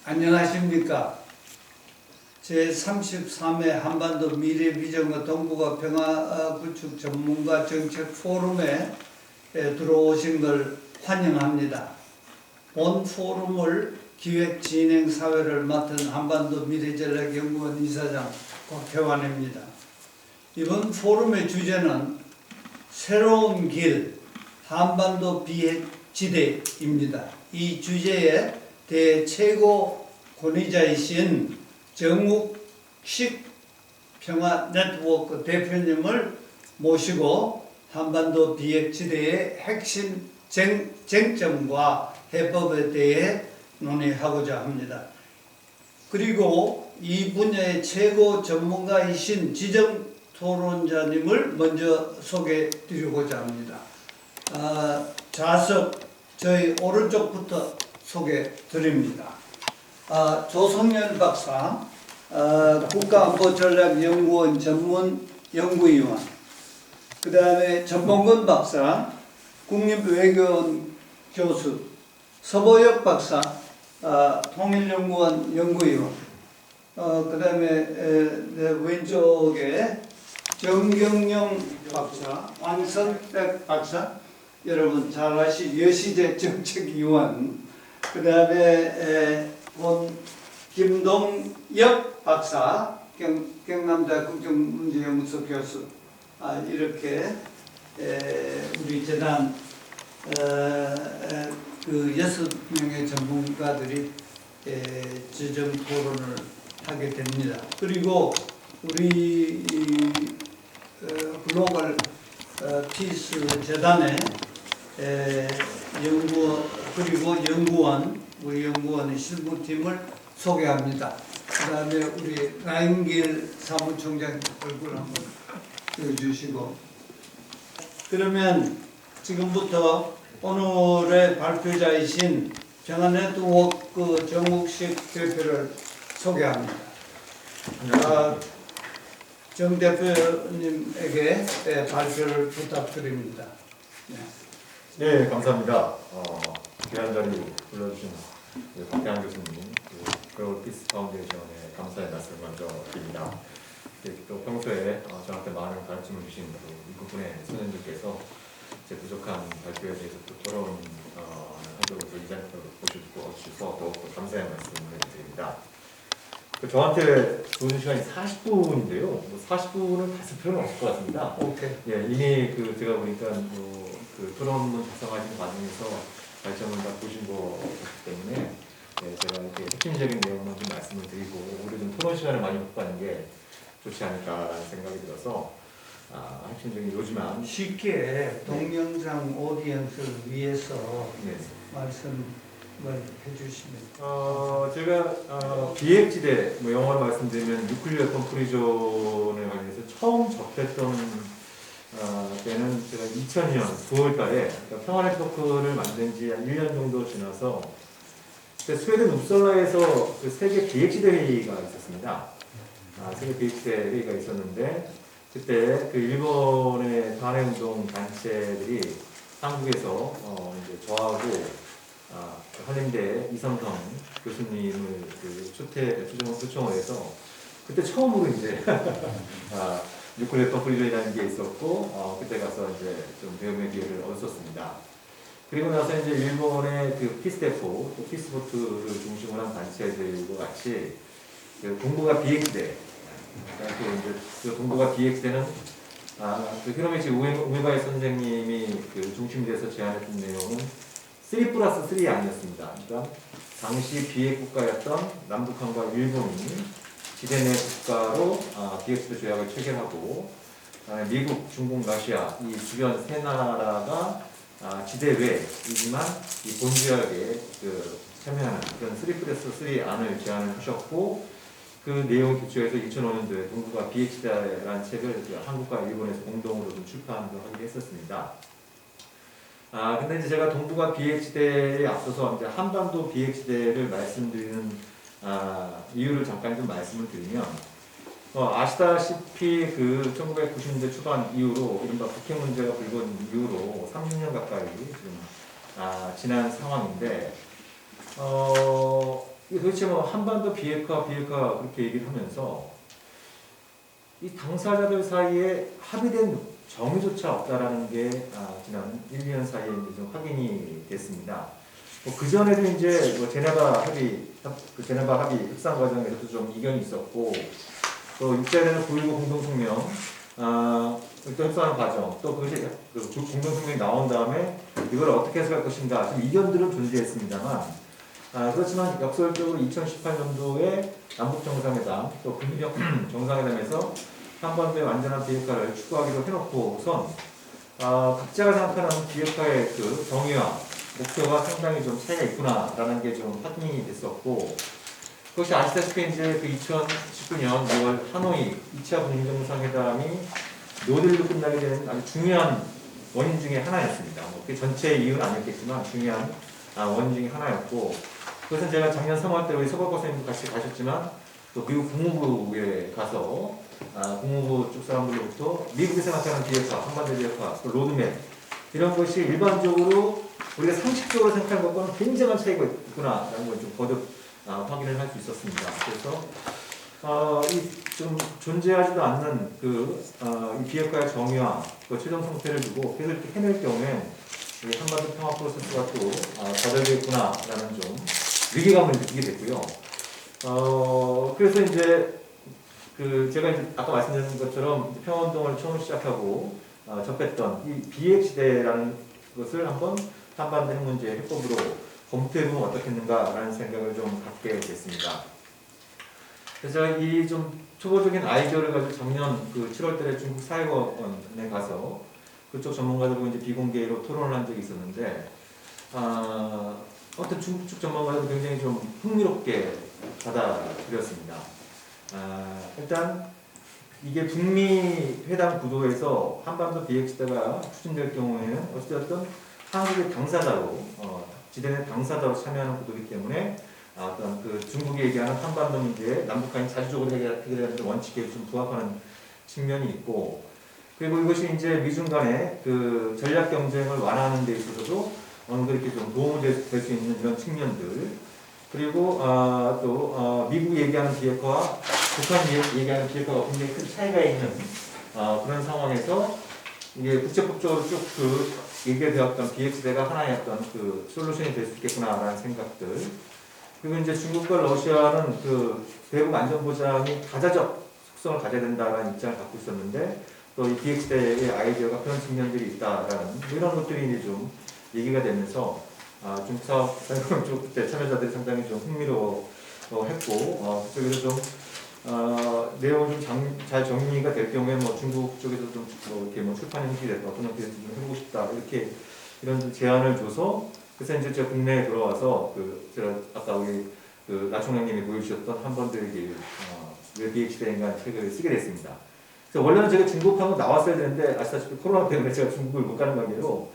안녕하십니까. 제33회 한반도 미래비전과 동북아 평화구축 전문가 정책 포럼에 들어오신 걸 환영합니다. 본 포럼을 기획 진행 사회를 맡은 한반도 미래전략연구원 이사장 곽혜환입니다. 이번 포럼의 주제는 새로운 길 한반도 비핵지대입니다. 이 주제에 대해 최고 권위자이신 정욱식 평화네트워크 대표님을 모시고 한반도 비핵지대의 핵심 쟁점과 해법에 대해 논의하고자 합니다. 그리고 이 분야의 최고 전문가이신 지정 토론자님을 먼저 소개해 드리고자 합니다. 좌석 저희 오른쪽부터 소개해 드립니다. 조성열 박사, 국가안보전략연구원 전문 연구위원, 그 다음에 전봉근 박사, 국립외교원 교수, 서보혁 박사, 통일연구원 연구위원, 그 다음에 왼쪽에 정경영 박사, 왕선백 박사, 여러분 잘 아시 여시재 정책위원, 그 다음에 김동엽 박사, 경남대 국정문제연구소 교수, 이렇게 우리 재단 그 6명의 전문가들이 지정 토론을 하게 됩니다. 그리고 우리 글로벌 피스 재단의 그리고 우리 연구원의 실무팀을 소개합니다. 그 다음에 우리 라인길 사무총장 얼굴 한번 띄워주시고, 그러면 지금부터 오늘의 발표자이신 평화네트워크 정욱식 대표를 소개합니다. 정 대표님에게 발표를 부탁드립니다. 네, 감사합니다. 귀한 자리 불러주신 박혜환 교수님, 글로벌 피스 파운데이션에 감사의 말씀을 먼저 드립니다. 또 평소에 저한테 많은 가르침을 주신 이국분의 선생님들께서 제 부족한 발표에 대해서 또 토론하도록 이 자리에 모셔주셔서 더욱더 감사의 말씀을 드립니다. 저한테 주어진 시간이 40분인데요. 40분은 다 쓸 필요는 없을 것 같습니다. 오케이. 예, 이미 제가 보니까 그 토론문 작성하시는 과정에서 발전을 다 보신 거기 때문에 제가 이렇게 핵심적인 내용만 좀 말씀을 드리고 오히려 좀 토론 시간을 많이 확보하는 게 좋지 않을까라는 생각이 들어서 핵심적인 요즘은 쉽게 동영상 오디언스를 위해서 네. 말씀을 해주시면. 제가 비핵지대 영어로 말씀드리면 뉴클리어 웨폰 프리존에 관해서 처음 접했던 때는 제가 2000년 9월달에 평화네트워크를 만든 지 한 1년 정도 지나서 그때 스웨덴 uppsala에서 그 세계 비핵지대 회의가 있었습니다. 세계 비핵지대 회의가 있었는데 그때 그 일본의 반해운동 단체들이 한국에서 이제 저하고 한림대 이성성 교수님을 초청을 해서 그때 처음으로 이제 뉴클리어 웨폰 프리존이라는 게 있었고 그때 가서 이제 좀 배움의 기회를 얻었습니다. 그리고 나서 이제 일본의 그 피스데포, 피스보트를 중심으로 한 단체들과 같이 그 동북아 비핵지대, 그 동북아 비핵지대는 그 히로미치 우에바이 선생님이 그 중심이 돼서 제안했던 내용은 3+3 아니었습니다. 그러니까 당시 비핵 국가였던 남북한과 일본이 지대 내 국가로 비핵지대 조약을 체결하고 미국, 중국, 러시아 이 주변 세 나라가 지대 외이지만 이 본조약에 참여하는 그런 3+3 안을 제안을 하셨고 그 내용 기초에서 2005년도에 동북아 비핵지대라는 책을 한국과 일본에서 공동으로 좀 출판도 하기로 했었습니다. 근데 이제 제가 동북아 비핵지대에 앞서서 이제 한반도 비핵지대를 말씀드리는 이유를 잠깐 좀 말씀을 드리면 아시다시피 그 1990년대 초반 이후로 이른바 북핵 문제가 불거진 이후로 30년 가까이 지금 지난 상황인데 이게 도대체 뭐 한반도 비핵화 그렇게 얘기를 하면서 이 당사자들 사이에 합의된 정의조차 없다라는 게 지난 1, 2년 사이에 이제 좀 확인이 됐습니다. 그 전에도 이제 뭐 제네바 합의 협상 과정에서도 좀 이견이 있었고, 또 육자되는 9.19 공동성명, 또 협상하는 과정, 또 그것이 그 공동성명이 나온 다음에 이걸 어떻게 해석할 것인가, 좀 이견들은 존재했습니다만, 그렇지만 역설적으로 2018년도에 남북 정상회담, 또 금융 정상회담에서 한반도의 완전한 비핵화를 추구하기로 해놓고선 각자가 생각하는 비핵화의 그 정의와 목표가 상당히 좀 차이가 있구나라는 게 좀 확인이 됐었고, 그것이 아시다시피 이제 그 2019년 6월 하노이 2차 금융정상회담이 노딜로 끝나게 되는 아주 중요한 원인 중에 하나였습니다. 뭐 그게 전체 이유는 아니었겠지만 중요한 원인 중에 하나였고, 그것은 제가 작년 3월 때 우리 서박 박사님도 같이 가셨지만 또 미국 국무부에 가서 국무부 쪽 사람들로부터 미국이 생각하는 비핵화, 한반도 비핵화, 또 로드맵 이런 것이 일반적으로 우리가 상식적으로 생각하는 것과는 굉장한 차이가 있구나라는 걸 좀 거듭 확인을 할 수 있었습니다. 그래서 이 좀 존재하지도 않는 이 비핵화의 정의와 그 최종 성패를 두고 계속 이렇게 해낼 경우에 우리 한반도 평화 프로세스가 또 좌절되겠구나라는 좀 위기감을 느끼게 됐고요. 그래서 이제 제가 이제 아까 말씀드린 것처럼 평화운동을 처음 시작하고 접했던 이 비핵시대라는 것을 한번 한반도 핵 문제 해법으로 검토해보면 어떻겠는가라는 생각을 좀 갖게 됐습니다. 그래서 이 좀 초보적인 아이디어를 가지고 작년 7월달에 중국 사회원에 가서 그쪽 전문가들하고 이제 비공개로 토론을 한 적이 있었는데, 어떤 중국 측 전문가들은 굉장히 좀 흥미롭게 받아들였습니다. 일단 이게 북미 회담 구도에서 한반도 비핵시대가 추진될 경우에는 어찌됐든 한국의 당사자로 지대내 당사자로 참여하는 구도이기 때문에 어떤 중국이 얘기하는 한반도 문제에 남북한이 자주적으로 해결하는 원칙에 좀 부합하는 측면이 있고, 그리고 이것이 이제 미중 간의 전략 경쟁을 완화하는 데 있어서도 어느 정도 이렇게 좀 도움이 될 수 있는 이런 측면들, 그리고 또 미국이 얘기하는 비핵화와 북한이 얘기하는 비핵화가 굉장히 큰 차이가 있는 그런 상황에서 이게 국제법적으로 쭉 얘기되었던 비핵시대가 하나의 어떤 솔루션이 될 수 있겠구나라는 생각들, 그리고 이제 중국과 러시아는 대북 안전보장이 다자적 속성을 가져야 된다라는 입장을 갖고 있었는데, 또 이 비핵시대의 아이디어가 그런 측면들이 있다라는 이런 것들이 이제 좀 얘기가 되면서 중국 사업 쪽 그때 참여자들이 상당히 좀 흥미로워했고, 그쪽에서 좀 내용을 좀 잘 정리가 될 경우에 뭐 중국 쪽에서 좀 이렇게 뭐 출판 형식이 어떤 형식에서 좀 해보고 싶다 이렇게 이런 좀 제안을 줘서, 그래서 이제 제가 국내에 돌아와서 제가 아까 우리 나총장님이 보여주셨던 한반도의 길 왜 비핵시대인가 책을 쓰게 됐습니다. 그래서 원래는 제가 중국하고 나왔어야 되는데 아시다시피 코로나 때문에 제가 중국을 못 가는 관계로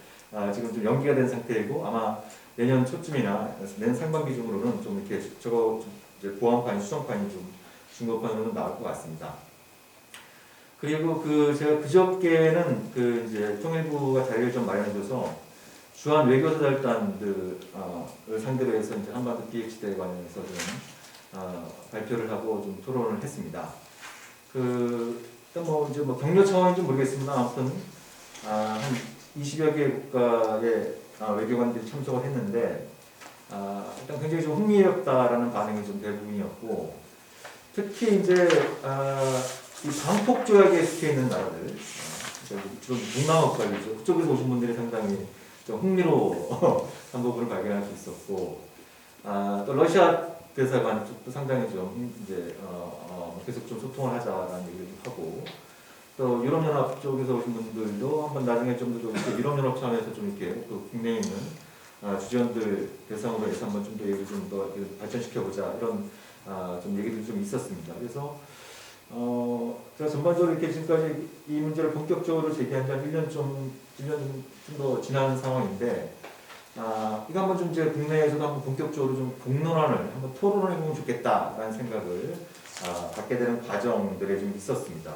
지금 좀 연기가 된 상태이고, 아마 내년 초쯤이나 내년 상반기 중으로는 좀 이렇게 저거 이제 보안판, 수정판이 좀 중국판으로는 나올 것 같습니다. 그리고 제가 그저께는 이제 통일부가 자리를 좀 마련해줘서 주한 외교사절단들을 상대로 해서 이제 한반도 비핵시대에 관련해서 좀 발표를 하고 좀 토론을 했습니다. 일단 이제 격려 차원인지 모르겠습니다. 아무튼 한 20여 개 국가의 외교관들이 참석을 했는데, 일단 굉장히 좀 흥미롭다라는 반응이 좀 대부분이었고, 특히 이제 이 방콕 조약에 속해 있는 나라들, 주로 동남아 국가들이죠. 그쪽에서 오신 분들이 상당히 좀 흥미로워한 부분을 발견할 수 있었고, 또 러시아 대사관 쪽도 상당히 좀 이제 계속 좀 소통을 하자라는 얘기를 좀 하고, 또 유럽연합 쪽에서 오신 분들도 한번 나중에 좀 더 유럽연합 차원에서 좀 이렇게 국내에 있는 주재원들 대상으로 해서 한번 좀 더 얘기를 좀 더 발전시켜보자 이런 좀 얘기들이 좀 있었습니다. 그래서 제가 전반적으로 이렇게 지금까지 이 문제를 본격적으로 제기한 지 한 1년 좀 더 지난 상황인데, 이거 한번 좀 이제 국내에서도 한번 본격적으로 좀 공론화를 한번 토론을 해보면 좋겠다라는 생각을 갖게 되는 과정들이 좀 있었습니다.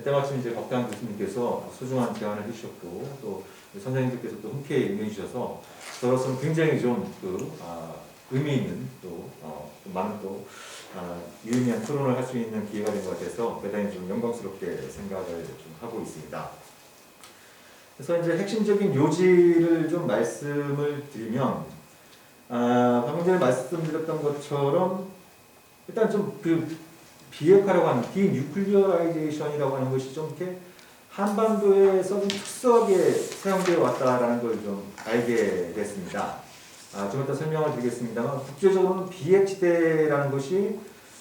때마침 이제 박대환 교수님께서 소중한 제안을 해주셨고, 또 선생님들께서 또 흔쾌히 응해주셔서 저로서는 굉장히 좀 의미 있는 또 많은 또 유의미한 토론을 할 수 있는 기회가 된 것 같아서 대단히 좀 영광스럽게 생각을 좀 하고 있습니다. 그래서 이제 핵심적인 요지를 좀 말씀을 드리면, 방금 전에 말씀드렸던 것처럼 일단 좀 그 비핵화라고 하는 디뉴클리어라이제이션이라고 하는 것이 좀 이렇게 한반도에서 좀 특수하게 사용되어 왔다라는 걸 좀 알게 됐습니다. 좀 이따 설명을 드리겠습니다만, 국제적으로는 비핵지대라는 것이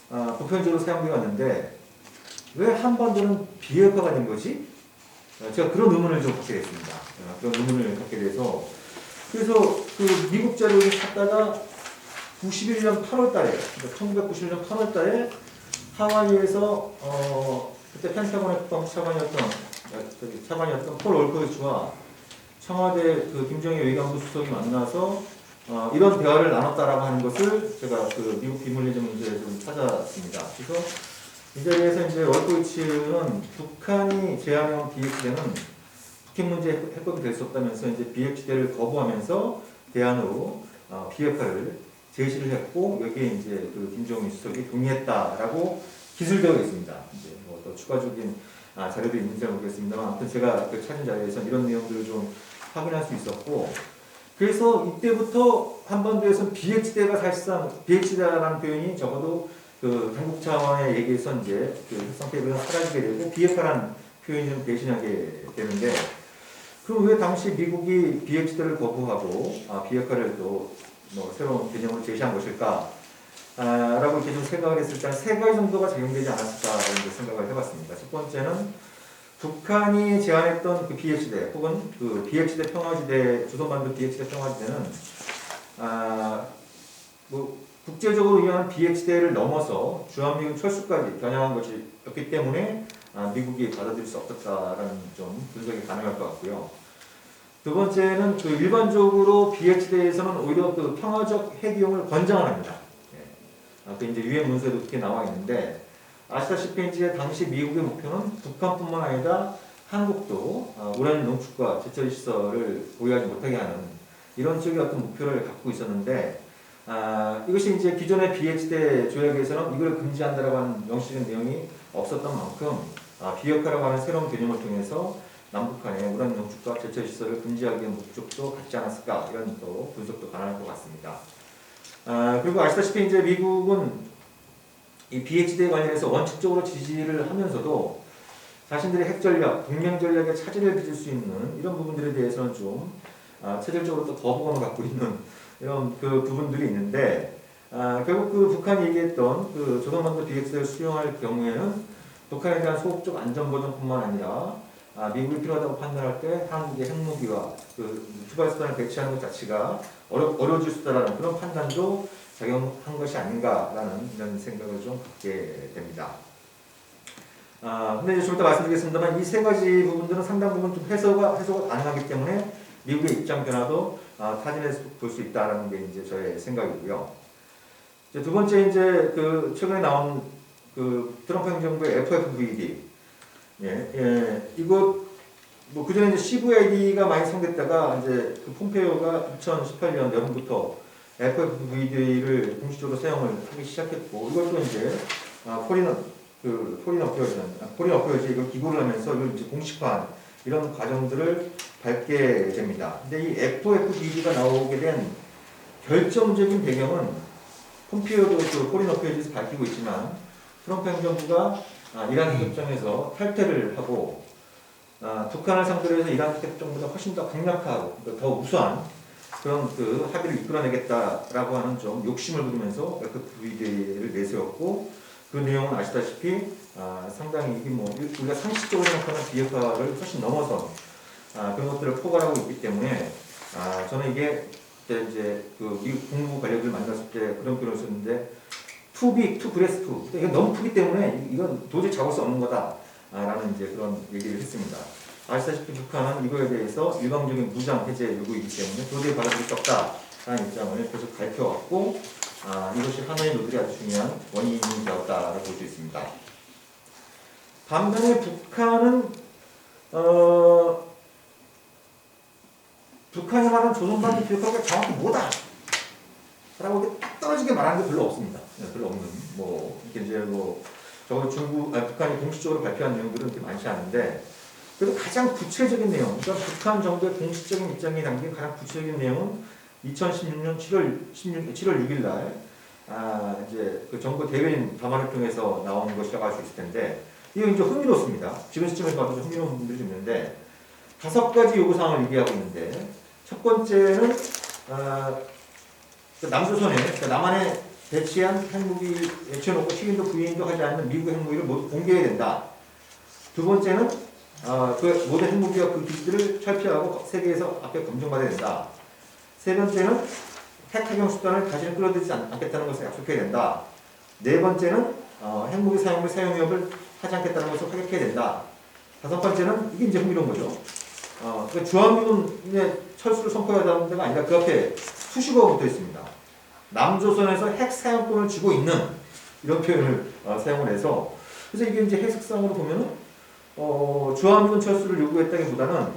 보편적으로 사용되어 왔는데 왜 한반도는 비핵화가 된 거지? 제가 그런 의문을 좀 갖게 됐습니다. 그런 의문을 갖게 돼서 그래서 그 미국 자료를 찾다가 91년 8월 달에, 그러니까 1991년 8월 달에 하와이에서 그때 펜타곤의 차관이었던 폴 올커위츠와 청와대 그 김정일 외교안보 수석이 만나서 이런 대화를 나눴다라고 하는 것을 제가 그 미국 비밀리즘 문제에 좀 찾았습니다. 그래서 이 자리에서 이제 올커위츠는 북한이 제안해온 비핵지대는 북핵 문제 해법이 될 수 없다면서 이제 비핵지대를 거부하면서 대안으로 비핵화를 제시를 했고 여기에 이제 그 김정일 수석이 동의했다라고 기술되어 있습니다. 이제 뭐 더 추가적인 자료도 있는지 모르겠습니다만 아무튼 제가 그 찾은 자료에서 이런 내용들을 좀 확인할 수 있었고 그래서 이때부터 한반도에서는 비핵지대가 사실상 비핵지대라는 표현이 적어도 그 한국 차원의 얘기에서 이제 그 상태가 사라지게 되고 비핵화라는 표현이 좀 대신하게 되는데 그럼 왜 당시 미국이 비핵지대를 거부하고 비핵화를 또 뭐 새로운 개념을 제시한 것일까? 라고 이렇게 좀 생각을 했을 때 세 가지 정도가 적용되지 않았을까라는 생각을 해봤습니다. 첫 번째는 북한이 제안했던 그 비핵지대 혹은 그 비핵지대 평화지대 조선반도 비핵지대 평화지대는 뭐 국제적으로 유효한 비핵지대를 넘어서 주한미군 철수까지 겨냥한 것이었기 때문에 미국이 받아들일 수 없었다라는 좀 분석이 가능할 것 같고요. 두 번째는 그 일반적으로 비핵지대에서는 오히려 그 평화적 핵 이용을 권장합니다. 그 이제 유엔 문서에도 그렇게 나와 있는데 아시다시피 이제 당시 미국의 목표는 북한뿐만 아니라 한국도 우라늄 농축과 제철 시설을 보유하지 못하게 하는 이런 쪽의 어떤 목표를 갖고 있었는데 이것이 이제 기존의 비핵지대 조약에서는 이걸 금지한다라고 하는 명시적인 내용이 없었던 만큼 비핵화라고 하는 새로운 개념을 통해서 남북 간의 우라늄 농축과 제철 시설을 금지하기 위한 목적도 갖지 않았을까 이런 또 분석도 가능할 것 같습니다. 그리고 아시다시피 이제 미국은 이 비핵지대에 관련해서 원칙적으로 지지를 하면서도 자신들의 핵 전략, 동맹 전략에 차질을 빚을 수 있는 이런 부분들에 대해서는 좀 체질적으로 또 거부감을 갖고 있는 이런 그 부분들이 있는데 결국 그 북한이 얘기했던 그 조선반도 비핵지대를 수용할 경우에는 북한에 대한 소극적 안전 보장뿐만 아니라 미국이 필요하다고 판단할 때 한국의 핵무기와 그 투발 수단을 배치하는 것 자체가 어려워질 수 있다는 그런 판단도 작용한 것이 아닌가라는 이런 생각을 좀 갖게 됩니다. 근데 이제 좀 이따 말씀드리겠습니다만 이 세 가지 부분들은 상당 부분 좀 해소가 가능하기 때문에 미국의 입장 변화도 타진해서 볼 수 있다는 게 이제 저의 생각이고요. 이제 두 번째 이제 그 최근에 나온 그 트럼프 행정부의 FFVD 이거 뭐 그전에 이제 CVID가 많이 사용됐다가 이제 그 폼페이오가 2018년 여름부터 FFVD를 공식적으로 사용을 하기 시작했고 이것도 이제 포린 어페어즈 이걸 기고를 하면서 이걸 이제 공식화한 이런 과정들을 밟게 됩니다. 근데 이 FFVD가 나오게 된 결정적인 배경은 폼페이오도 그 포린 어페어즈에서 밝히고 있지만 트럼프 행정부가 이란 협정에서 탈퇴를 하고 북한을 상대로 해서 이란 협정보다 훨씬 더 강력하고 더 우수한 그런 그 합의를 이끌어내겠다라고 하는 좀 욕심을 부리면서 FFVD를 내세웠고 그 내용은 아시다시피 상당히 이게 뭐 우리가 상식적으로 생각하는 비핵화를 훨씬 넘어서 그런 것들을 포괄하고 있기 때문에 저는 이게 그때 이제 그 미국 국무부 관료들 만났을 때 그런 표현을 썼는데 too big, too aggressive. 이건 너무 크기 때문에 이건 도저히 잡을 수 없는 거다라는 이제 그런 얘기를 했습니다. 아시다시피 북한은 이거에 대해서 일방적인 무장 해제 요구이기 때문에 도저히 받아들일 수 없다라는 입장을 계속 밝혀왔고 이것이 하나의 노들이 아주 중요한 원인이 되었다라고 볼 수 있습니다. 반면에 북한은 북한이 말하는 조선반도 비핵화가 정확히 뭐다? 라고 이렇게 딱 떨어지게 말하는 게 별로 없습니다. 별로 없는 뭐 이렇게 이제 뭐 적어도 북한이 공식적으로 발표한 내용들은 그렇게 많지 않은데 그래도 가장 구체적인 내용, 그러니까 북한 정부의 공식적인 입장이 담긴 가장 구체적인 내용은 2016년 7월 6일 날 이제 그 정부 대변인 담화를 통해서 나오는 것이라고 할 수 있을 텐데 이거 이제 흥미롭습니다. 지금 시점에서 봐도 좀 흥미로운 부분들이 좀 있는데 5가지 요구사항을 얘기하고 있는데 첫 번째는 남조선에 그러니까 남한에 배치한 핵무기 애쳐놓고 시인도 부인도 하지 않는 미국 핵무기를 모두 공개해야 된다. 두 번째는 그 모든 핵무기와 그 기술을 철폐하고 세계에서 앞에 검증받아야 된다. 세 번째는 핵 착용 수단을 다시는 끌어들이지 않겠다는 것을 약속해야 된다. 네 번째는 핵무기 사용 및 사용 위협을 하지 않겠다는 것을 확약해야 된다. 다섯 번째는 이게 이제 흥미로운 거죠. 그러니까 주한미군의 철수를 선포하다는 데가 아니라 그 앞에 수식어가 붙어 있습니다. 남조선에서 핵 사용권을 쥐고 있는 이런 표현을 사용을 해서 그래서 이게 이제 해석상으로 보면은 주한미군 철수를 요구했다기보다는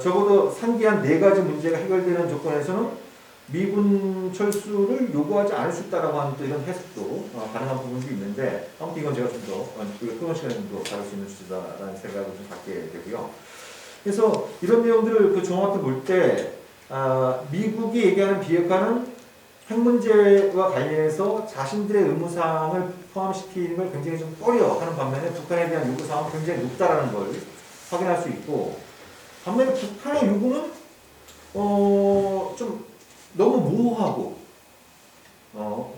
적어도 상기한 4가지 문제가 해결되는 조건에서는 미군 철수를 요구하지 않을 수 있다라고 하는 또 이런 해석도 가능한 부분도 있는데 아무튼 이건 제가 좀 더 그런 시간에 좀 더 다룰 수 있는 주제다라는 생각을 좀 갖게 되고요. 그래서 이런 내용들을 그 종합해 볼 때 미국이 얘기하는 비핵화는 핵 문제와 관련해서 자신들의 의무사항을 포함시키는 걸 굉장히 좀 꺼려하는 반면에 북한에 대한 요구사항은 굉장히 높다라는 걸 확인할 수 있고 반면에 북한의 요구는 좀 너무 모호하고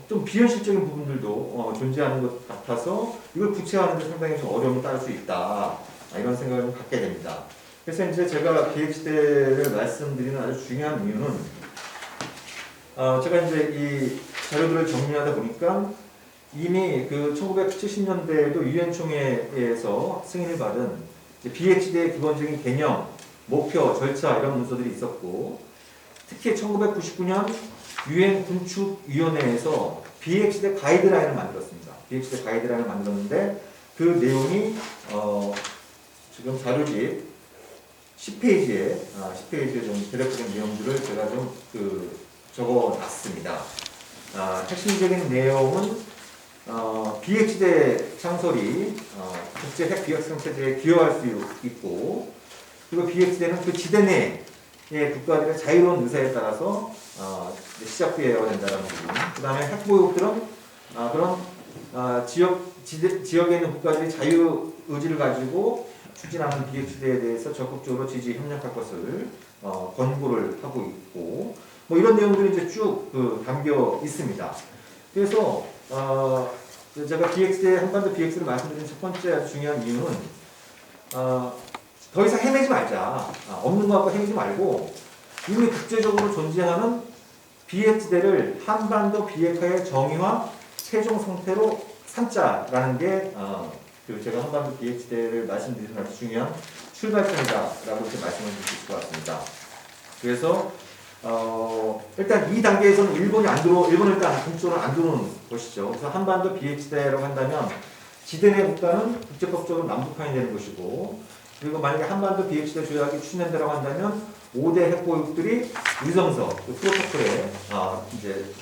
좀 비현실적인 부분들도 존재하는 것 같아서 이걸 구체화하는 데 상당히 좀 어려움을 따를 수 있다 이런 생각을 좀 갖게 됩니다. 그래서 이제 제가 기획시대를 말씀드리는 아주 중요한 이유는 제가 이제 이 자료들을 정리하다 보니까 이미 그 1970년대에도 유엔 총회에서 승인을 받은 비핵시대의 기본적인 개념, 목표, 절차 이런 문서들이 있었고 특히 1999년 유엔 군축위원회에서 비핵시대 가이드라인을 만들었습니다. 비핵시대 가이드라인을 만들었는데 그 내용이 지금 자료집 10페이지에 좀 대략적인 내용들을 제가 좀 적어놨습니다. 핵심적인 내용은 비핵시대 창설이 국제 핵 비핵성 체제에 기여할 수 있고 그리고 비핵시대는 그 지대 내의 국가들의 자유로운 의사에 따라서 시작되어야 된다는 부분. 그 다음에 핵 보유국들은 그런 지역에 있는 국가들이 자유 의지를 가지고 추진하는 비핵시대에 대해서 적극적으로 지지 협력할 것을 권고를 하고 있고 뭐 이런 내용들이 이제 쭉 담겨 있습니다. 그래서 제가 비핵시대 한반도 비핵시를 말씀드린 첫 번째 아주 중요한 이유는 더 이상 헤매지 말자. 없는 것 갖고 헤매지 말고 이미 국제적으로 존재하는 비핵시대를 한반도 비핵화의 정의화 최종 상태로 삼자라는 게 제가 한반도 비핵시대를 말씀드리는 아주 중요한 출발점이다라고 이렇게 말씀을 드릴 수 있을 것 같습니다. 그래서 일단 이 단계에서는 일본은 일단 공식적으로 안 들어오는 것이죠. 그래서 한반도 비핵시대라고 한다면 지대 내 국가는 국제법적으로 남북한이 되는 것이고 그리고 만약에 한반도 비핵시대 조약이 추진된다고 한다면 5대 핵보유국들이 위성서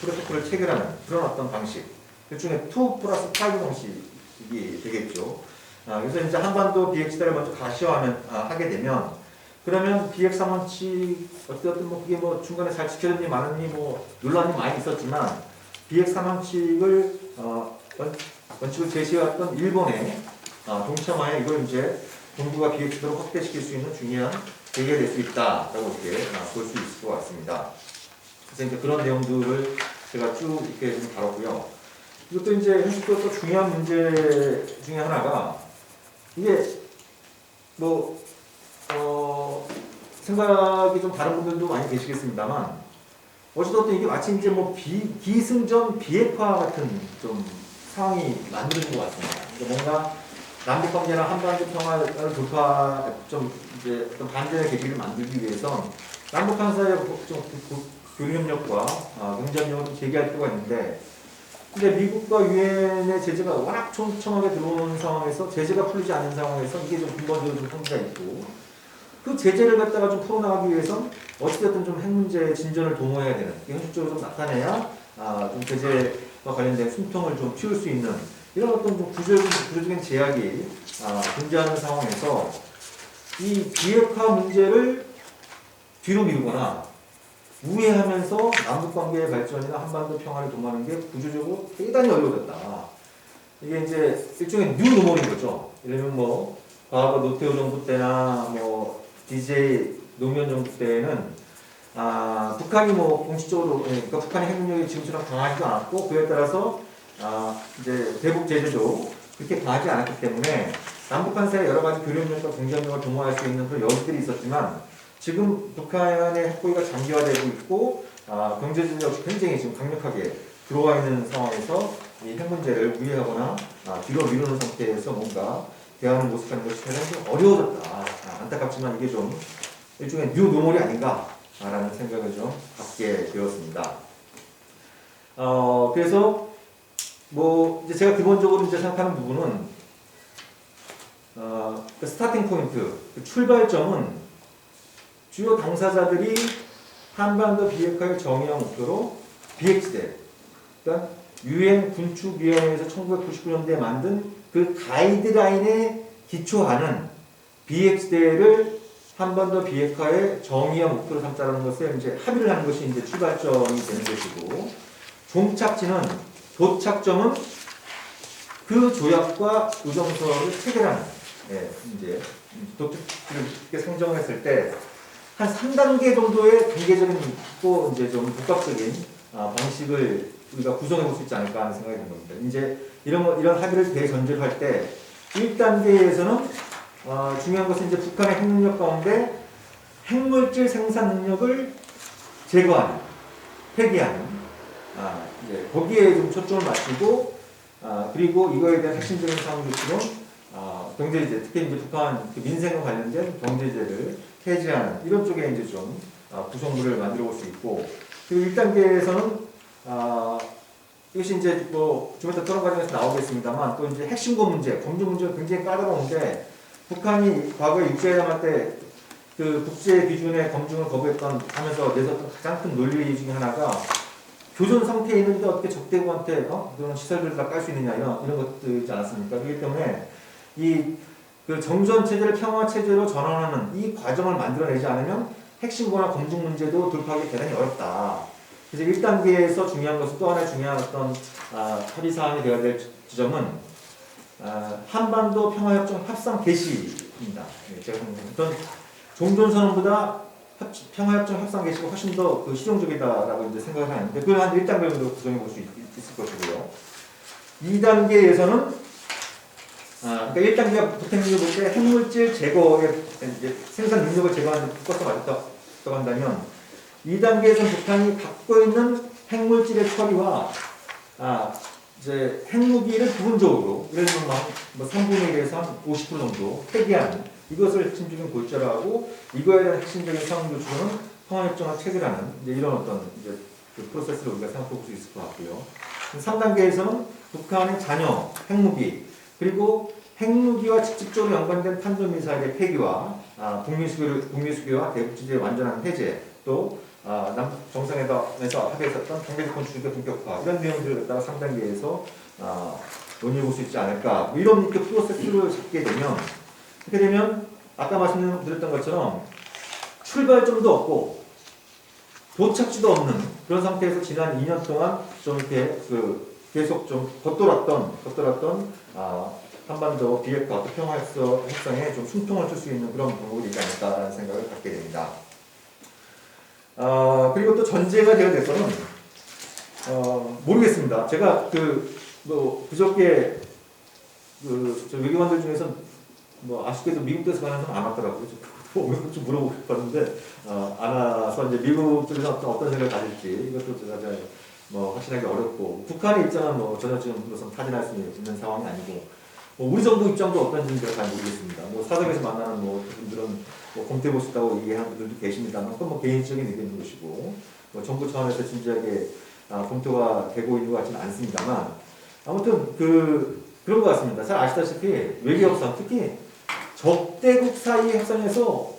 프로토콜을 체결하는 그런 어떤 방식 그 중에 2+5 방식이 되겠죠. 그래서 이제 한반도 비핵시대를 먼저 가시화하게 되면 그러면 비핵 3원칙 어쨌든 뭐 그게 뭐 중간에 잘 지켜졌니 마느니 뭐 논란이 많이 있었지만 비핵 3원칙을 원칙을 제시해왔던 일본의 동참하에 이걸 이제 동북아 비핵시대로 확대시킬 수 있는 중요한 계기가 될 수 있다라고 이렇게 볼 수 있을 것 같습니다. 그래서 이제 그런 내용들을 제가 쭉 이렇게 좀 다뤘고요. 이것도 이제 또 중요한 문제 중에 하나가 이게 뭐 생각이 좀 다른 분들도 많이 계시겠습니다만 어쨌든 이게 마치 이제 뭐 기승전 비핵화 같은 좀 상황이 만드는 것 같습니다. 그러니까 뭔가 남북 관계나 한반도 평화를 돌파 좀 이제 어떤 반전의 계기를 만들기 위해선 남북한 사이의 좀 교류협력과 경제협력을 좀 제기할 필요가 있는데 근데 미국과 유엔의 제재가 워낙 촘촘하게 들어오는 상황에서 제재가 풀리지 않는 상황에서 이게 좀 근본적으로 좀 한계가 있고 그 제재를 갖다가 좀 풀어나가기 위해선 어찌됐든 좀 핵 문제의 진전을 도모해야 되는, 이게 현실적으로 좀 나타내야 좀 제재와 관련된 숨통을 좀 피울 수 있는 이런 어떤 좀 구조적인 제약이 존재하는 상황에서 이 비핵화 문제를 뒤로 미루거나 우회하면서 남북관계의 발전이나 한반도 평화를 도모하는 게 구조적으로 대단히 어려워졌다. 이게 이제 일종의 뉴 노멀인 거죠. 예를 들면 뭐 과거 노태우 정부 때나 뭐 DJ 노무현 정부 때에는 북한이 뭐 공식적으로 그러니까 북한의 핵 능력이 지금처럼 강하지도 않았고 그에 따라서 이제 대북 제재도 그렇게 강하지 않았기 때문에 남북한 사이에 여러 가지 교류력과 경쟁력을 도모할 수 있는 그런 여지들이 있었지만 지금 북한의 핵보유가 장기화되고 있고 경제적 굉장히 지금 강력하게 들어와 있는 상황에서 이 핵 문제를 우회하거나 뒤로 미루는 상태에서 뭔가 대하는 모습하는 것이 대단히 좀 어려워졌다. 안타깝지만 이게 좀 일종의 뉴 노멀이 아닌가라는 생각을 좀 갖게 되었습니다. 그래서 뭐 이제 제가 기본적으로 이제 생각하는 부분은 그 스타팅 포인트, 그 출발점은 주요 당사자들이 한반도 비핵화를 정의한 목표로 비핵지대, 그러니까 유엔 군축위원회에서 1999년대에 만든 그 가이드라인에 기초하는 비핵지대를 한반도 비핵화의 정의한 목표로 삼자라는 것을 이제 합의를 하는 것이 이제 출발점이 되는 것이고, 종착지는 도착점은 그 조약과 의정서를 체결하는, 이제 이렇게 상정했을 때 한 3단계 정도의 단계적인 또 이제 좀 복합적인 방식을 우리가 구성해 볼 수 있지 않을까 하는 생각이 든 겁니다. 이제 이런 합의를 대전제할 때 1단계에서는 중요한 것은 이제 북한의 핵 능력 가운데 핵물질 생산 능력을 제거하는, 폐기하는, 이제 거기에 좀 초점을 맞추고, 그리고 이거에 대한 핵심적인 사항 조치는 경제제, 특히 이제 북한 그 민생과 관련된 경제제를 폐지하는 이런 쪽에 이제 좀 구성물을 만들어 볼 수 있고, 그리고 1단계에서는 이것이 이제 뭐 좀 이따 토론 과정에서 나오겠습니다만 또 이제 핵심고 문제, 검증 문제가 굉장히 까다로운데 북한이 과거에 육제회담할 때 그 국제 기준의 검증을 거부했던 하면서 내세웠던 가장 큰 논리 중에 하나가 교전 상태에 있는데 어떻게 적대국한테 그런 시설들을 다 깔 수 있느냐 이런 것들이지 않았습니까? 그렇기 때문에 그 정전 체제를 평화 체제로 전환하는 이 과정을 만들어내지 않으면 핵심고나 검증 문제도 돌파하기 대단히 어렵다. 그래서 1단계에서 중요한 것은 또 하나의 중요한 어떤 합의 사항이 되어야 될 지점은 한반도 평화협정 협상 개시입니다. 제가 생각하는 종전선언보다 평화협정 협상 개시가 훨씬 더 그 실용적이다라고 이제 생각을 하는데 그걸 한 1단계 정도 구성해 볼 수 있을 것이고요. 2단계에서는 그러니까 1단계가 북핵 능력을 볼 때 핵물질 제거의 이제 생산 능력을 제거하는 데 포커스가 맞았다고 한다면 2단계에서는 북한이 갖고 있는 핵물질의 처리와 이제 핵무기를 부분적으로 예를 들면 뭐 3분의 1에서 한 50% 정도 폐기하는 이것을 핵심적인 골자로 하고 이거에 대한 핵심적인 상황 조치로는 평화협정을 체결하는 이제 이런 어떤 이제 그 프로세스를 우리가 생각해 볼 수 있을 것 같고요. 3단계에서는 북한의 잔여 핵무기 그리고 핵무기와 직접적으로 연관된 탄도미사일의 폐기와 북미수교와 대북제재의 완전한 해제 또 남북 정상회담에서 합의했었던 경제권 추진의 본격화 이런 내용들을 갖다가 3단계에서 논의해 볼 수 있지 않을까 뭐 이런 이렇게 프로세스를 잡게 되면 그렇게 되면 아까 말씀드렸던 것처럼 출발점도 없고 도착지도 없는 그런 상태에서 지난 2년 동안 좀 이렇게 계속 좀 겉돌았던 한반도 비핵화 평화 협상에 좀 숨통을 칠 수 있는 그런 방법이 되지 않을까라는 생각을 갖게 됩니다. 그리고 또 전제가 되어야 될 거는 모르겠습니다. 제가 그저께 저 외교관들 중에서 뭐 아쉽게도 미국에서 가는 사람 안 왔더라고요. 오늘 좀 물어보고 싶었는데 안 와서 이제 미국 쪽에서 어떤 생각을 가질지 이것도 제가 뭐 확신하기 어렵고 북한의 입장은 뭐 전혀 지금으로선 타진할 수 있는 상황이 아니고 뭐 우리 정부 입장도 어떤지는 제가 잘 모르겠습니다. 뭐 사석에서 만나는 뭐 분들은 뭐 검토해 보시다고 얘기하는 분들도 계십니다만 그건 뭐 개인적인 의견인 것이고 뭐 정부 차원에서 진지하게 검토가 되고 있는 것 같지는 않습니다만 아무튼 그런 것 같습니다. 잘 아시다시피 외교협상 특히 적대국 사이의 협상에서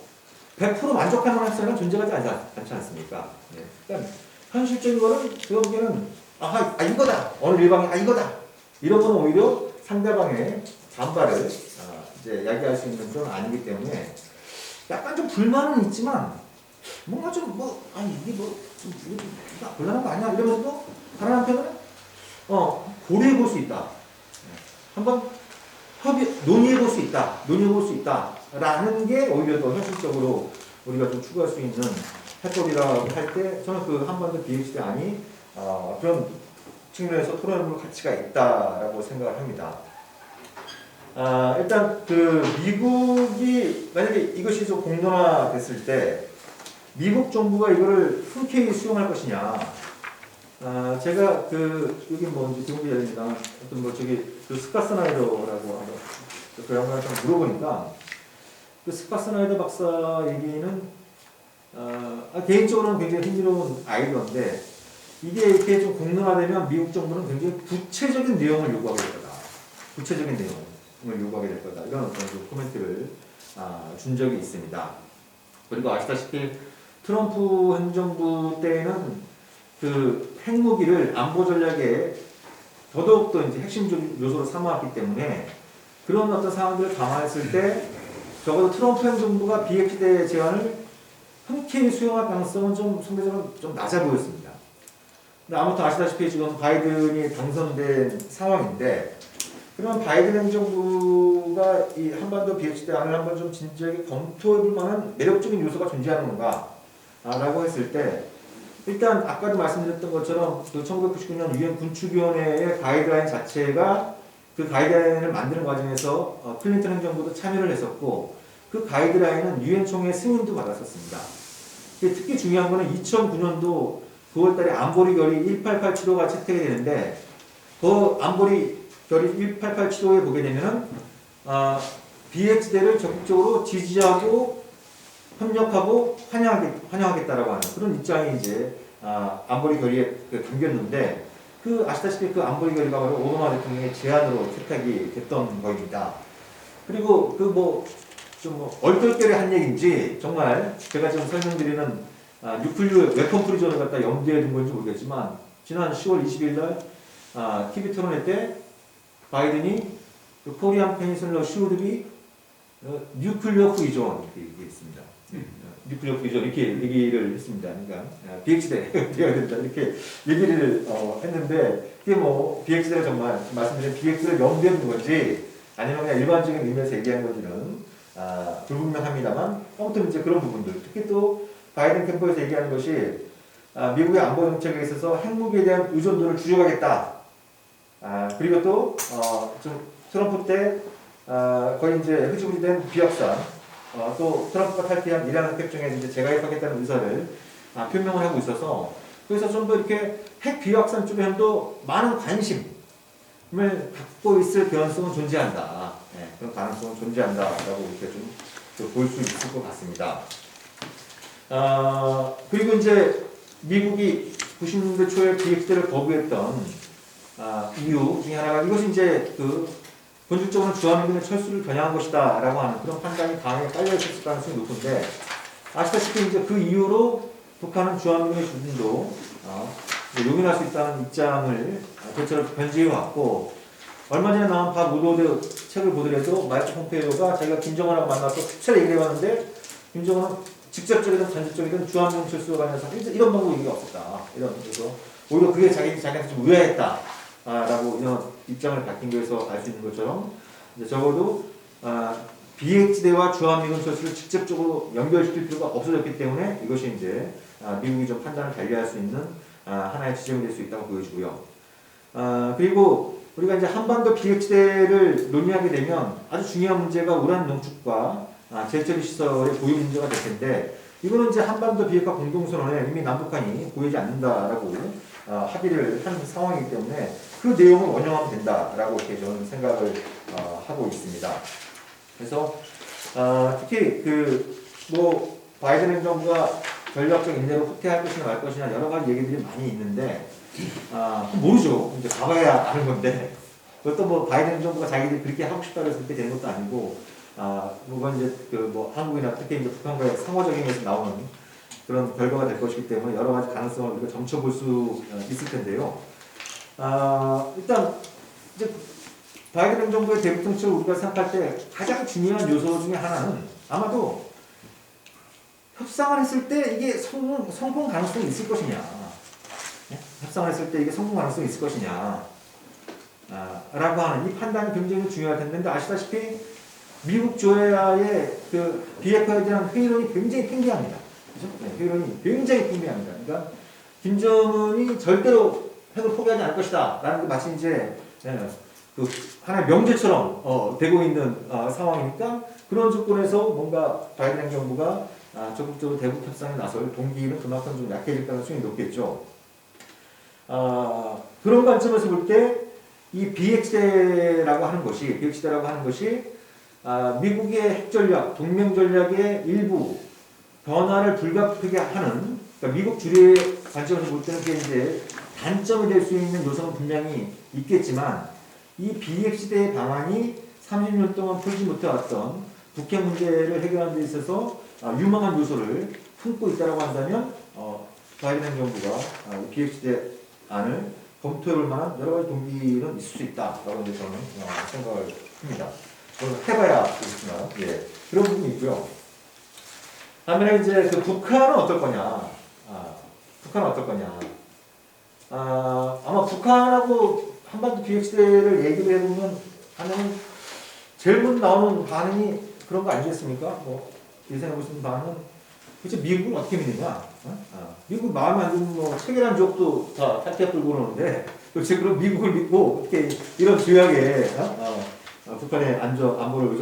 100% 만족할 만한 시설은 존재하지 않지 않습니까? 예. 그러니까 현실적인 거는 제가 보기에는 이거다. 어느 일방이 이거다. 이런 거는 오히려 상대방의 반발을 이제 야기할 수 있는 그런 아니기 때문에 약간 좀 불만은 있지만 뭔가 좀 이게 좀 곤란한 거 아니야? 이러면서도 다른 한편은 고려해 볼 수 있다. 한번 논의해 볼 수 있다라는 게 오히려 더 현실적으로 우리가 좀 추구할 수 있는 해법이라고 할 때 저는 그 한반도 BHD 안이 그런 측면에서 토론해볼 가치가 있다라고 생각을 합니다. 일단 그 미국이 만약에 이것이 좀 공론화됐을 때 미국 정부가 이거를 흔쾌히 수용할 것이냐? 제가 여기 뭔지 기억이 안 납니다. 어떤 스카 스나이더라고 그 양반을 좀 물어보니까 그 스카 스나이더 박사 얘기는 개인적으로는 굉장히 흥미로운 아이디어인데 이게 이렇게 좀 공론화되면 미국 정부는 굉장히 구체적인 내용을 요구하게 될 거다. 구체적인 내용을 요구하게 될 거다. 이런 어떤 그 코멘트를 준 적이 있습니다. 그리고 아시다시피 트럼프 행정부 때에는 그 핵무기를 안보 전략에 더더욱더 이제 핵심 요소로 삼아왔기 때문에 그런 어떤 상황들을 감안했을 때 적어도 트럼프 행정부가 비핵시대 제안을 흔쾌히 수용할 가능성은 좀 상대적으로 좀 낮아 보였습니다. 근데 아무튼 아시다시피 지금 바이든이 당선된 상황인데 그러면 바이든 행정부가 이 한반도 비핵시대 안을 한번 좀 진지하게 검토해볼 만한 매력적인 요소가 존재하는 건가? 라고 했을 때 일단 아까도 말씀드렸던 것처럼 그 1999년 유엔 군축위원회의 가이드라인 자체가 그 가이드라인을 만드는 과정에서 클린턴 행정부도 참여를 했었고 그 가이드라인은 유엔 총회 승인도 받았었습니다. 특히 중요한 거는 2009년도 9월달에 안보리 결의 18875가 채택이 되는데 그 안보리 결의 18875에 보게 되면은 BH대를 적극적으로 지지하고 협력하고 환영하겠다라고 하는 그런 입장이 이제 안보리 결의에 담겼는데 아시다시피 그 안보리 결의가 바로 오바마 대통령의 제안으로 채택이 됐던 거입니다. 그리고 좀 얼떨결에 한 얘기인지 정말 제가 지금 설명드리는 뉴클리어 웨폰 프리존을 갖다 염두에 둔 건지 모르겠지만 지난 10월 20일 날 TV 토론회 때 바이든이 코리안 페니슬러 슈드비 뉴클리어 프리존 이렇게 얘기했습니다. 뉴클리어 프리존 이렇게 얘기를 했습니다. 그러니까 BH대 되어야 된다 이렇게 얘기를 했는데 그게 BH대를 정말 말씀드린 BH대를 염두에 둔 건지 아니면 그냥 일반적인 의미에서 얘기한 건지는 불분명합니다만 아무튼 이제 그런 부분들 특히 또 바이든 캠프에서 얘기하는 것이 미국의 안보 정책에 있어서 핵무기에 대한 의존도를 줄여가겠다. 그리고 또 좀 트럼프 때 거의 이제 흐지부지된 비확산 또 트럼프가 탈퇴한 이란 협정에 이제 재가입하겠다는 의사를 표명을 하고 있어서 그래서 좀 더 이렇게 핵 비확산 쪽에도 많은 관심을 갖고 있을 가능성은 존재한다. 네, 그런 가능성은 존재한다라고 이렇게 좀 볼 수 있을 것 같습니다. 그리고 이제 미국이 90년대 초에 비핵시대를 거부했던 이유 중에 하나가 이것이 이제 본질적으로 주한미군의 철수를 겨냥한 것이다라고 하는 그런 판단이 강하게 깔려 있을 가능성이 높은데 아시다시피 이제 그 이후로 북한은 주한미군의 주둔도 용인할 수 있다는 입장을 대체로 변제해 왔고 얼마 전에 나온 박 우드워드 책을 보더라도 마이크 폼페이오가 자기가 김정은하고 만나서 수차례 얘기를 해봤는데 김정은은 직접적이든 간접적이든 주한미군 철수와 관련해서 이런 방법 얘기가 없었다. 그래서 오히려 그게 자기한테 좀 의아했다. 라고 이런 입장을 밝힌 거에서 알 수 있는 것처럼 이제 적어도 비핵지대와 주한미군 철수를 직접적으로 연결시킬 필요가 없어졌기 때문에 이것이 이제 미국이 좀 판단을 달리할 수 있는 하나의 지점이 될 수 있다고 보여지고요. 그리고 우리가 이제 한반도 비핵지대를 논의하게 되면 아주 중요한 문제가 우란 농축과 재처리 시설의 보유 문제가 될 텐데 이거는 이제 한반도 비핵화 공동선언에 이미 남북한이 보이지 않는다라고 합의를 한 상황이기 때문에 그 내용을 원용하면 된다라고 이렇게 저는 생각을 하고 있습니다. 그래서 특히 바이든 행정부가 전략적 인내로 후퇴할 것이냐 말 것이냐 여러 가지 얘기들이 많이 있는데 모르죠. 이제 가봐야 아는 건데 그것도 바이든 행정부가 자기들이 그렇게 하고 싶다고 해서 그렇게 되는 것도 아니고 뭐가 이제 뭐 한국이나 특히 이제 북한과의 상호적인 것이 나오는 그런 결과가 될 것이기 때문에 여러 가지 가능성을 우리가 점쳐볼 수 있을 텐데요. 일단 이제 바이든 행정부의 대북 정책을 우리가 생각할 때 가장 중요한 요소 중에 하나는 아마도 협상을 했을 때 이게 성공 가능성이 있을 것이냐, 협상을 했을 때 이게 성공 가능성이 있을 것이냐, 라고 하는 이 판단이 굉장히 중요할 텐데, 근데 아시다시피 미국 조야의 그 비핵화에 대한 회의론이 굉장히 팽배합니다. 그죠? 네, 회의론이 굉장히 팽배합니다. 그러니까 김정은이 절대로 핵을 포기하지 않을 것이다 라는 게 마치 이제 그 하나의 명제처럼 되고 있는 상황이니까, 그런 조건에서 뭔가 바이든 행정부가 적극적으로 대북 협상에 나설 동기는 그만큼 좀 약해질 가능성이 높겠죠. 그런 관점에서 볼 때 이 비핵시대라고 하는 것이 미국의 핵 전략, 동맹 전략의 일부 변화를 불가피하게 하는, 그러니까 미국 주류의 관점에서 볼 때는 그게 이제 단점이 될 수 있는 요소는 분명히 있겠지만, 이 비핵시대의 방안이 30년 동안 풀지 못해왔던 북핵 문제를 해결하는 데 있어서 유망한 요소를 품고 있다고 한다면 바이든 행정부가 비핵시대 안을 검토해볼 만한 여러 가지 동기는 있을 수 있다라고 이제 저는 생각을 합니다. 저는 해봐야 되겠지만, 예, 그런 부분이 있고요. 다음에 이제 그 북한은 어떨 거냐? 북한은 어떨 거냐? 아마 북한하고 한반도 비핵시대를 얘기를 해보면 하면 제일 먼저 나오는 반응이 그런 거 아니겠습니까? 뭐 예상해 보시는 반응은 도대체 미국을 어떻게 믿느냐? 미국 마음에 안 드는 뭐 체결한 적도 다 탈퇴 끌고 오는데 도대체 그럼 미국을 믿고 어떻게 이런 조약에 북한의 안보를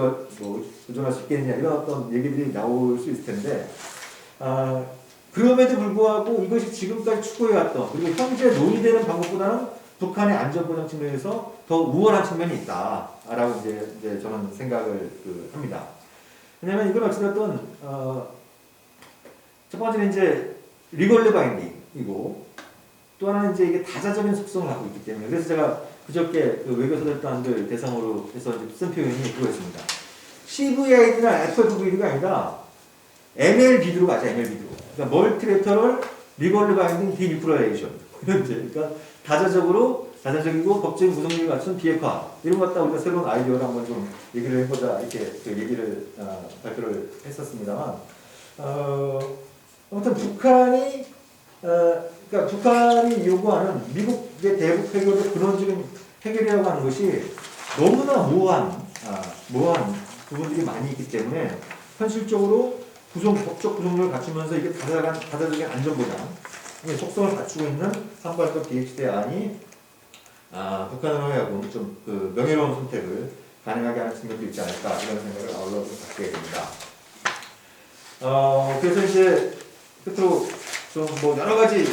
의존할 수 있겠느냐, 이런 어떤 얘기들이 나올 수 있을 텐데, 그럼에도 불구하고 이것이 지금까지 추구해왔던, 그리고 현재 논의되는 방법보다는 북한의 안전보장 측면에서 더 우월한 측면이 있다라고 이제 저는 생각을 합니다. 왜냐하면 이건 어찌됐든 첫 번째는 이제 리걸리 바인딩이고, 또 하나는 이제 이게 다자적인 속성을 갖고 있기 때문에, 그래서 제가 그저께 그 외교사절단들 대상으로 해서 쓴 표현이 그거였습니다. CVID나 FFVD가 아니라 MLBD로 가자, MLBD로. 그러니까 멀티레터럴 리걸리 바인딩 디뉴클리어레이션. 그러니까 다자적이고 법적인 구성력을 갖춘 비핵화, 이런 것 갖다 우리가 새로운 아이디어를 한번 좀 얘기를 해보자, 이렇게 얘기를 발표를 했었습니다만, 아무튼 그러니까 북한이 요구하는 미국의 대북 해결의 근원적인 해결이라고 하는 것이 너무나 모호한 부분들이 많이 있기 때문에, 현실적으로 법적 구성력을 갖추면서 이게 다자적인 안전보장 속성을 갖추고 있는 한반도 비핵시대 안이 북한을 하여금 좀 명예로운 선택을 가능하게 하는 측면도 있지 않을까, 이런 생각을 아울러 갖게 됩니다. 그래서 이제 끝으로 좀 뭐 여러 가지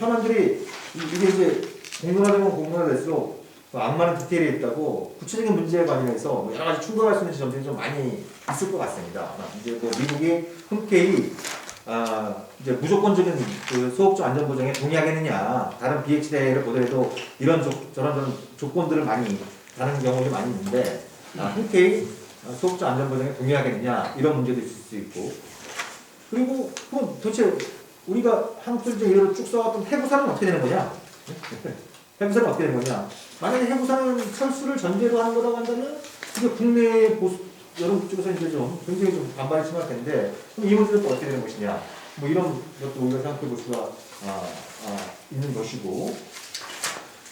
현안들이 이게 이제 공론화되면 공론화될수록 악마는 디테일에 있다고, 구체적인 문제에 관련해서 뭐 여러 가지 충돌할 수 있는 지점들이 좀 많이 있을 것 같습니다. 이제 뭐 미국이 흔쾌히 이제 무조건적인 소극적 안전보장에 동의하겠느냐, 다른 비핵시대를 보더라도 이런 저런 조건들을 많이 다른 경우도 많이 있는데, 흔쾌히 소극적 안전보장에 동의하겠느냐, 이런 문제도 있을 수 있고, 그리고 그럼 도대체 우리가 한국적 예로 쭉 써왔던 해부사는 어떻게 되는 거냐? 해부사는 어떻게 되는 거냐? 만약에 해부사는 철수를 전제로 하는 거라고 한다면, 이게 국내 여러분 쪽에서 이제 굉장히 좀 반발이 심할 텐데, 그럼 이 문제는 또 어떻게 되는 것이냐? 뭐 이런 것도 우리가 생각해 볼 수가 있는 것이고,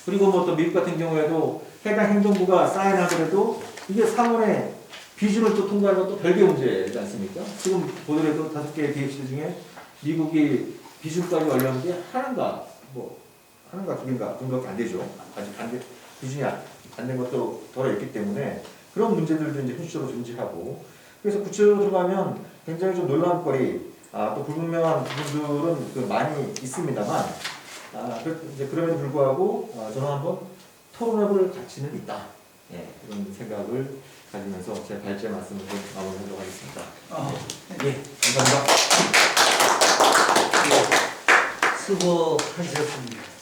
그리고 뭐 또 미국 같은 경우에도 해당 행정부가 사인하더라도 이게 상원의 비준을 또 통과하는 것도 별개 문제지 않습니까? 지금 보더라도 5개의 비핵시대 중에 미국이 비준까지 완료한 게 하나인가 2개인가 정도밖에 안 되죠. 아직 비준이 안 된 것도 덜어 있기 때문에, 그런 문제들도 이제 현실적으로 존재하고, 그래서 구체적으로 들어가면 굉장히 좀 놀라운거리, 또 불분명한 부분들은 많이 있습니다만, 이제 그럼에도 불구하고 저는 한번 토론해볼 가치는 있다, 그런 생각을 가지면서 제 발제 말씀을 좀 마무리하도록 하겠습니다. 예, 감사합니다. 수고하셨습니다.